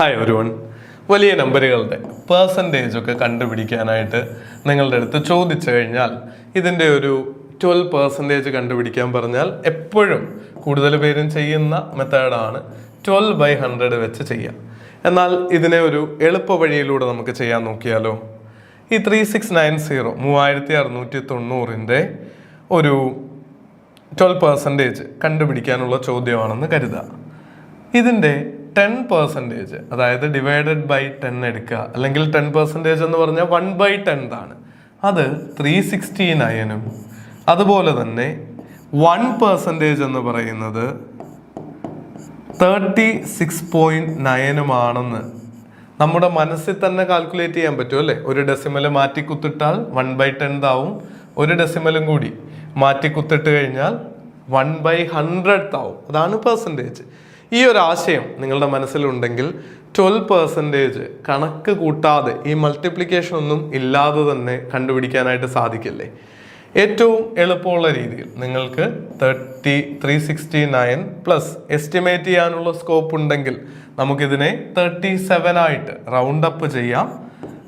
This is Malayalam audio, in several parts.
Hi everyone. വലിയ നമ്പറുകളുടെ പേഴ്സൻറ്റേജ് ഒക്കെ കണ്ടുപിടിക്കാനായിട്ട് നിങ്ങളുടെ അടുത്ത് ചോദിച്ചു കഴിഞ്ഞാൽ ഇതിൻ്റെ ഒരു 12% കണ്ടുപിടിക്കാൻ പറഞ്ഞാൽ എപ്പോഴും കൂടുതൽ പേരും ചെയ്യുന്ന മെത്തേഡാണ് 12/100 വെച്ച് ചെയ്യാം. എന്നാൽ ഇതിനെ ഒരു എളുപ്പ വഴിയിലൂടെ നമുക്ക് ചെയ്യാൻ നോക്കിയാലോ? ഈ 3690 ഒരു 12% കണ്ടുപിടിക്കാനുള്ള ചോദ്യമാണെന്ന് കരുതുക. ഇതിൻ്റെ 10%, അതായത് ഡിവൈഡഡ് ബൈ 10 എടുക്കുക, അല്ലെങ്കിൽ 10% എന്ന് പറഞ്ഞാൽ 1/10 ആണ്. അത് 369-ഉം അതുപോലെ തന്നെ 1% എന്ന് പറയുന്നത് 36.9-ഉമാണെന്ന് നമ്മുടെ മനസ്സിൽ തന്നെ കാൽക്കുലേറ്റ് ചെയ്യാൻ പറ്റും അല്ലേ? ഒരു ഡെസിമൽ മാറ്റി കുത്തിട്ടാൽ 1/10 ആവും, ഒരു ഡെസിമലും കൂടി മാറ്റി കുത്തിട്ട് കഴിഞ്ഞാൽ 1/100 ആവും. അതാണ് പെർസെൻറ്റേജ്. ഈ ഒരു ആശയം നിങ്ങളുടെ മനസ്സിലുണ്ടെങ്കിൽ 12% കണക്ക് കൂട്ടാതെ ഈ മൾട്ടിപ്ലിക്കേഷൻ ഒന്നും ഇല്ലാതെ തന്നെ കണ്ടുപിടിക്കാനായിട്ട് സാധിക്കില്ലേ? ഏറ്റവും എളുപ്പമുള്ള രീതിയിൽ നിങ്ങൾക്ക് 369 പ്ലസ് എസ്റ്റിമേറ്റ് ചെയ്യാനുള്ള സ്കോപ്പ് ഉണ്ടെങ്കിൽ നമുക്കിതിനെ 37 ആയിട്ട് റൗണ്ട് അപ്പ് ചെയ്യാം.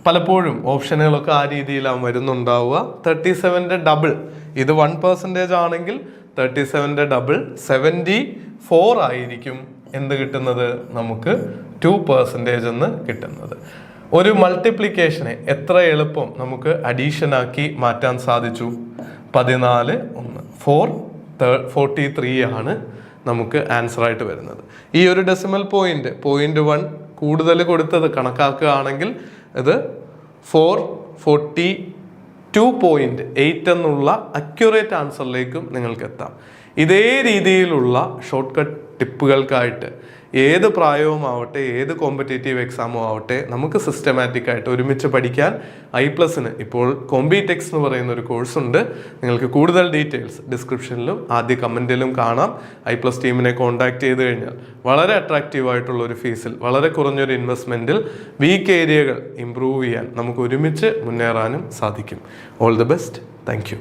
പലപ്പോഴും ഓപ്ഷനുകളൊക്കെ ആ രീതിയിലാണ് വരുന്നുണ്ടാവുക. 37-ന്റെ ഡബിൾ, ഇത് 1% ആണെങ്കിൽ 37-ന്റെ ഡബിൾ 74 ആയിരിക്കും എന്ത് കിട്ടുന്നത്? നമുക്ക് 2% എന്ന് കിട്ടുന്നത്. ഒരു മൾട്ടിപ്ലിക്കേഷനെ എത്ര എളുപ്പം നമുക്ക് അഡീഷൻ ആക്കി മാറ്റാൻ സാധിച്ചു? 14 43 ആണ് നമുക്ക് ആൻസർ ആയിട്ട് വരുന്നത്. ഈ ഒരു ഡെസിമൽ പോയിന്റ് 1 കൂടുതൽ കൊടുത്തത് കണക്കാക്കുകയാണെങ്കിൽ ഇത് 442.8 എന്നുള്ള അക്യുറേറ്റ് ആൻസറിലേക്കും നിങ്ങൾക്ക് എത്താം. ഇതേ രീതിയിലുള്ള ഷോർട്ട് കട്ട് ടിപ്പുകൾക്കായിട്ട് ഏത് പ്രായവും ആവട്ടെ, ഏത് കോമ്പറ്റേറ്റീവ് എക്സാമും ആവട്ടെ, നമുക്ക് സിസ്റ്റമാറ്റിക് ആയിട്ട് ഒരുമിച്ച് പഠിക്കാൻ i+ന് ഇപ്പോൾ കോംബിടെക്സ് എന്ന് പറയുന്ന ഒരു കോഴ്സ് ഉണ്ട്. നിങ്ങൾക്ക് കൂടുതൽ ഡീറ്റെയിൽസ് ഡിസ്ക്രിപ്ഷനിലും ആദ്യ കമൻറ്റിലും കാണാം. i+ ടീമിനെ കോൺടാക്ട് ചെയ്ത് കഴിഞ്ഞാൽ വളരെ അട്രാക്റ്റീവ് ആയിട്ടുള്ള ഒരു ഫീസിൽ, വളരെ കുറഞ്ഞൊരു ഇൻവെസ്റ്റ്മെൻറ്റിൽ വീക്ക് ഏരിയകൾ ഇംപ്രൂവ് ചെയ്യാൻ നമുക്ക് ഒരുമിച്ച് മുന്നേറാനും സാധിക്കും. All the best. Thank you.